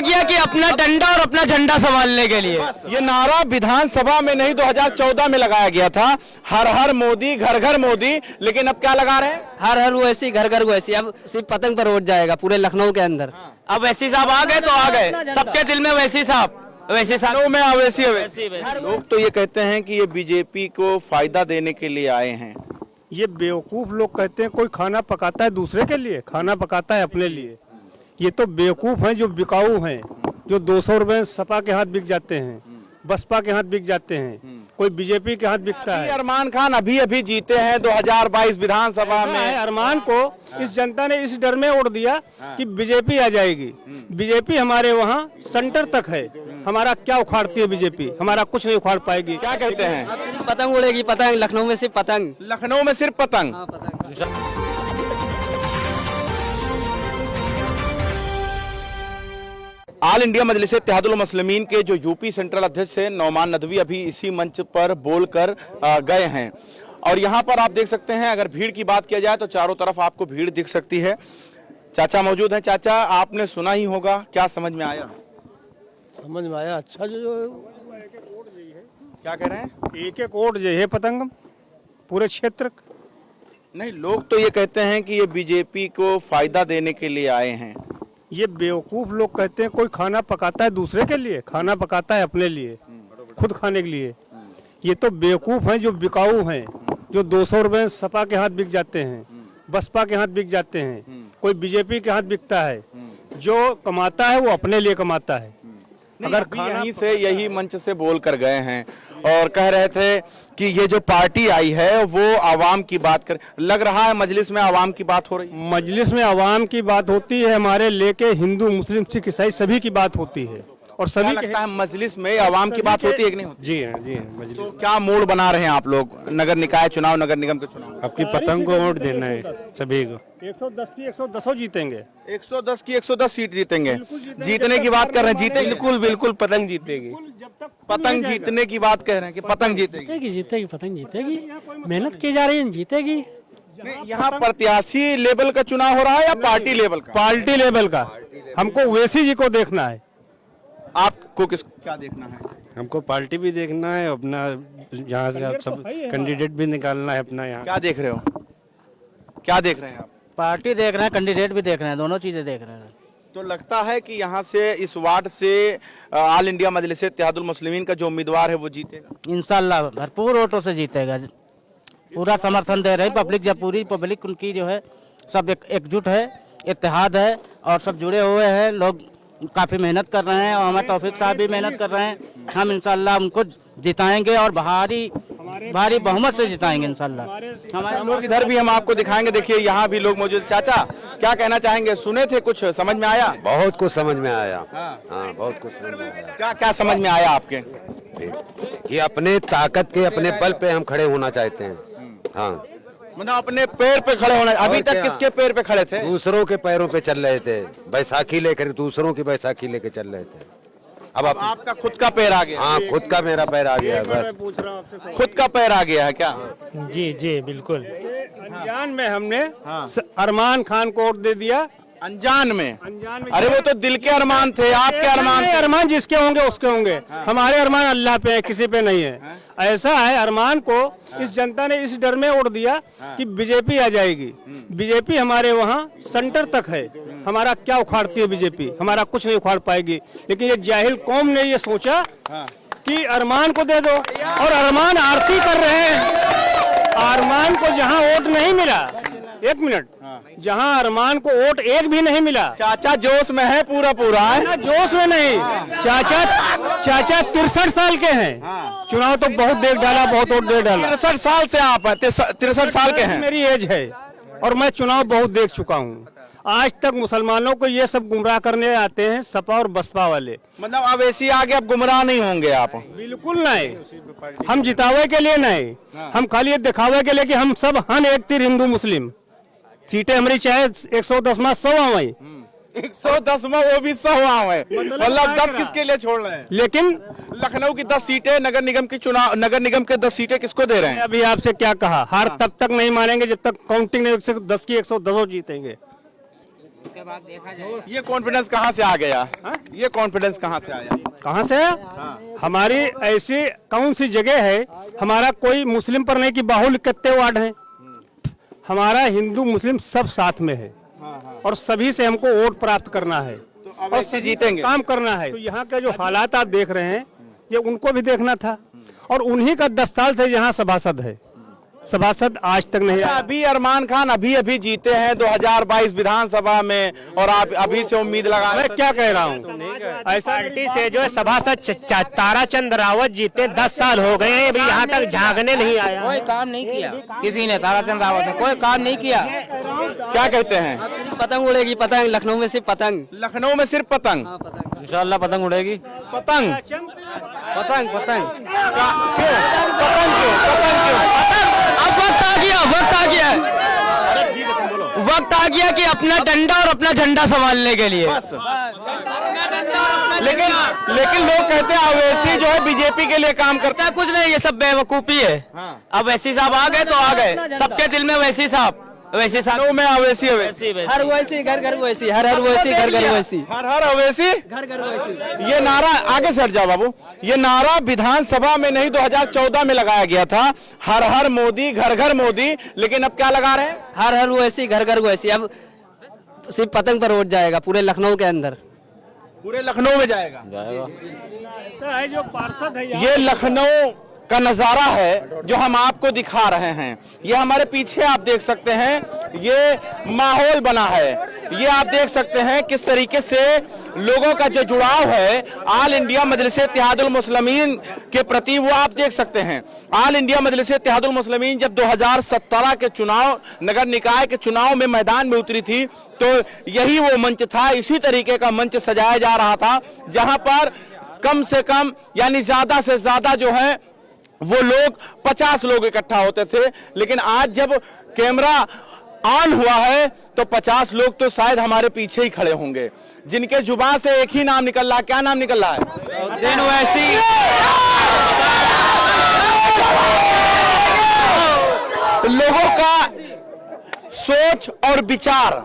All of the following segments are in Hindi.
किया कि अपना डंडा और अपना झंडा संभालने के लिए। ये नारा विधानसभा में नहीं 2014 में लगाया गया था, हर हर मोदी घर घर मोदी, लेकिन अब क्या लगा रहे हैं? हर हर वैसी घर घर वैसी। अब सिर्फ पतंग पर वोट जाएगा पूरे लखनऊ के अंदर। अब वैसी साहब आ गए तो आ गए, सबके दिल में वैसी साहब, वैसी साहब लखनऊ में अवैसी वैसी। लोग तो ये कहते हैं कि ये बीजेपी को फायदा देने के लिए आए हैं। ये बेवकूफ लोग कहते हैं कोई खाना पकाता है दूसरे के लिए, खाना पकाता है अपने लिए। ये तो बेवकूफ हैं जो बिकाऊ हैं, जो 200 रुपए सपा के हाथ बिक जाते हैं, बसपा के हाथ बिक जाते हैं, कोई बीजेपी के हाथ बिकता है। अरमान खान अभी जीते हैं 2022 विधानसभा में। अरमान को इस जनता ने इस डर में वोट दिया कि बीजेपी आ जाएगी। बीजेपी हमारे वहाँ सेंटर तक है, हमारा क्या उखाड़ती है बीजेपी? हमारा कुछ नहीं उखाड़ पाएगी। क्या कहते हैं? पतंग उड़ेगी, पतंग लखनऊ में सिर्फ पतंग। लखनऊ में सिर्फ पतंग। ऑल इंडिया मजलिस इत्तेहादुल मुस्लिमीन के जो यूपी सेंट्रल अध्यक्ष है नौमान नदवी अभी इसी मंच पर बोलकर गए हैं और यहाँ पर आप देख सकते हैं, अगर भीड़ की बात किया जाए तो चारों तरफ आपको भीड़ दिख सकती है। चाचा मौजूद हैं। चाचा, आपने सुना ही होगा, क्या समझ में आया? समझ में आया अच्छा जो क्या कह रहे हैं? एक एक वोट जो है पतंग पूरे क्षेत्र। नहीं, लोग तो ये कहते हैं कि ये बीजेपी को फायदा देने के लिए आए हैं। ये बेवकूफ लोग कहते हैं कोई खाना पकाता है दूसरे के लिए, खाना पकाता है अपने लिए, खुद खाने के लिए। ये तो बेवकूफ हैं जो बिकाऊ हैं, जो 200 रुपए सपा के हाथ बिक जाते हैं, बसपा के हाथ बिक जाते हैं, कोई बीजेपी के हाथ बिकता है। जो कमाता है वो अपने लिए कमाता है। अगर यहीं से यही मंच से बोल कर गए हैं और कह रहे थे कि ये जो पार्टी आई है वो आवाम की बात कर, लग रहा है मजलिस में आवाम की बात हो रही है। मजलिस में आवाम की बात होती है, हमारे लेके हिंदू मुस्लिम सिख ईसाई सभी की बात होती है। और सभी लगता है मजलिस में आवाम की बात होती है कि नहीं होती? जी हाँ, जी हाँ। मजलिस तो क्या मूड बना रहे हैं आप लोग? नगर निकाय चुनाव, नगर निगम के चुनाव, आपकी पतंग को वोट देना है सभी को। 110 की 110 जीतेंगे। 110 की 110 सीट जीतेंगे। जीतने की बात कर रहे हैं, जीते बिल्कुल पतंग जीतेगी। पतंग जीतने की बात कह रहे हैं कि पतंग जीतेगी। जीतेगी पतंग जीतेगी, मेहनत की जा रही है, जीतेगी। यहाँ प्रत्याशी लेवल का चुनाव हो रहा है या पार्टी लेवल का? पार्टी लेवल का। हमको ओवैसी जी को देखना है। आपको क्या देखना है? हमको पार्टी भी देखना है, अपना यहाँ से आप सब कैंडिडेट भी निकालना है अपना। यहाँ क्या देख रहे हो? क्या देख रहे हैं आप? पार्टी देख रहे हैं, कैंडिडेट भी देख रहे हैं, दोनों चीजें देख रहे हैं। तो लगता है कि यहाँ से इस वार्ड से ऑल इंडिया मजलिस इत्तेहादुल मुस्लिमीन का जो उम्मीदवार है वो जीतेगा? इंशाल्लाह भरपूर वोटों से जीतेगा। पूरा समर्थन दे रही पब्लिक, जब पूरी पब्लिक उनकी जो है सब एकजुट है, इत्तेहाद है और सब जुड़े हुए हैं। लोग काफी मेहनत कर रहे हैं और हमारे तौफीक साहब भी मेहनत कर रहे हैं। हम इंशाल्लाह उनको जिताएंगे और भारी बहुमत से जिताएंगे इंशाल्लाह। हमारे लोग इधर भी हम आपको दिखाएंगे। देखिए यहाँ भी लोग मौजूद। चाचा, क्या कहना चाहेंगे? सुने थे, कुछ समझ में आया? बहुत कुछ समझ में आया। हाँ, बहुत कुछ समझ में आया। क्या क्या समझ में आया आपके? कि अपने ताकत के, अपने बल पे हम खड़े होना चाहते हैं। हाँ, मतलब अपने पैर पे खड़े होना। अभी तक किसके पैर पे खड़े थे? दूसरों के पैरों पे चल रहे थे, बैसाखी लेकर दूसरों की बैसाखी लेकर चल रहे थे। अब आपका खुद का पैर आ गया? हाँ, खुद का मेरा पैर आ गया। बस खुद का पैर आ गया है क्या? जी जी बिल्कुल। अनजान में हमने अरमान खान को वोट दे दिया। अनजान में? अरे वो तो दिल के अरमान थे, आपके अरमान? अरमान जिसके होंगे उसके होंगे। हमारे अरमान अल्लाह पे है, किसी पे नहीं है। ऐसा है, अरमान को इस जनता ने इस डर में वोट दिया कि बीजेपी आ जाएगी। बीजेपी हमारे वहाँ सेंटर तक है, हमारा क्या उखाड़ती है बीजेपी? हमारा कुछ नहीं उखाड़ पाएगी। लेकिन ये जाहिल कौम ने ये सोचा कि अरमान को दे दो और अरमान आरती कर रहे हैं। अरमान को जहाँ वोट नहीं मिला, एक मिनट, जहां अरमान को वोट एक भी नहीं मिला। चाचा जोश में है, पूरा है ना? जोश में नहीं। चाचा 63 साल के हैं। चुनाव तो बहुत देख डाला, बहुत वोट दे डाला। 63 साल से आप 63 साल के हैं? मेरी एज है और मैं चुनाव बहुत देख चुका हूँ। आज तक मुसलमानों को ये सब गुमराह करने आते हैं सपा और बसपा वाले। मतलब अब ऐसी आगे अब गुमराह नहीं होंगे आप? बिल्कुल नहीं। हम जितावे के लिए नहीं, हम खाली ये दिखावे के लिए कि हम सब हन एक तीर हिंदू मुस्लिम। सीटें हमारी चाहे 110 में 100 आई, 110 में वो भी 100 है। मतलब 10 किसके लिए छोड़ रहे हैं? लेकिन लखनऊ की 10 सीटें, नगर निगम की चुनाव, नगर निगम के 10 सीटें किसको दे रहे हैं? अभी आपसे क्या कहा, हार तब तक नहीं मानेंगे जब तक काउंटिंग नहीं, 10 की 110 जीतेंगे। ये कॉन्फिडेंस कहाँ से आ गया? ये कॉन्फिडेंस कहाँ से आया? कहाँ से? हमारी ऐसी कौन सी जगह है, हमारा कोई मुस्लिम पर नहीं कि बाहुल्य कितने वार्ड हैं, हमारा हिंदू मुस्लिम सब साथ में है और सभी से हमको वोट प्राप्त करना है और से जीतेंगे, काम करना है। तो यहाँ के जो हालात आप देख रहे हैं ये उनको भी देखना था और उन्हीं का 10 साल से यहाँ सभासद है, सभासद आज तक नहीं आया। अभी अरमान खान अभी जीते हैं 2022 विधानसभा में और आप अभी से उम्मीद लगा। मैं क्या कह रहा हूँ, ऐसा पार्टी से जो है सभासद ताराचंद रावत जीते 10 साल हो गए हैं, अभी यहाँ तक झांकने नहीं आया। कोई काम नहीं किया किसी ने, ताराचंद रावत ने कोई काम नहीं किया। क्या कहते हैं? पतंग उड़ेगी, पतंग लखनऊ में सिर्फ पतंग, लखनऊ में सिर्फ पतंग, इंशाल्लाह पतंग उड़ेगी। पतंग पतंग पतंग क्यों? पतंग क्यों? पतंग क्यों? अब वक्त आ गया, वक्त आ गया, वक्त आ गया कि अपना डंडा और अपना झंडा संभालने के लिए। लेकिन लोग कहते हैं अवैसी जो है बीजेपी के लिए काम करता कुछ नहीं, ये सब बेवकूफी है। अब वैसी साहब आ गए तो आ गए, सबके दिल में वैसी साहब, वैसी साहब में अवैसी हर वैसी घर घर वैसी, हर वैसी घर घर वैसी, हर अवैसी घर घर वैसी। ये नारा आगे सर जाओ बाबू, ये नारा विधानसभा में नहीं 2014 में लगाया गया था, हर हर मोदी घर घर मोदी, लेकिन अब क्या लगा रहे हैं? हर वैसी घर घर वैसी। अब सिर्फ पतंग पर वोट जाएगा पूरे लखनऊ के अंदर, पूरे लखनऊ में जाएगा। ऐसा है जो पार्षद है ये लखनऊ का नजारा है जो हम आपको दिखा रहे हैं। ये हमारे पीछे आप देख सकते हैं, ये माहौल बना है। ये आप देख सकते हैं किस तरीके से लोगों का जो जुड़ाव है आल इंडिया मजलिस इत्तेहादुल मुस्लिमीन के प्रति, वो आप देख सकते हैं। आल इंडिया मजलिस इत्तेहादुल मुस्लिमीन जब 2017 के चुनाव, नगर निकाय के चुनाव में मैदान में उतरी थी, तो यही वो मंच था, इसी तरीके का मंच सजाया जा रहा था, जहां पर कम से कम यानी ज्यादा से ज्यादा जो है वो लोग 50 लोग इकट्ठा होते थे। लेकिन आज जब कैमरा ऑन हुआ है तो 50 लोग तो शायद हमारे पीछे ही खड़े होंगे, जिनके जुबान से एक ही नाम निकल रहा है। क्या नाम निकल रहा है? दिन वैसी। लोगों का सोच और विचार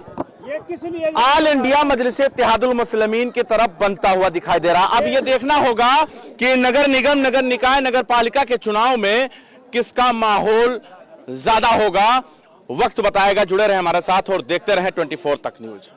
आल इंडिया मजलिस इत्तेहादुल मुस्लिमीन की तरफ बनता हुआ दिखाई दे रहा। अब ये देखना होगा कि नगर निगम, नगर निकाय, नगर पालिका के चुनाव में किसका माहौल ज्यादा होगा। वक्त बताएगा। जुड़े रहे हमारे साथ और देखते रहे 24 तक न्यूज।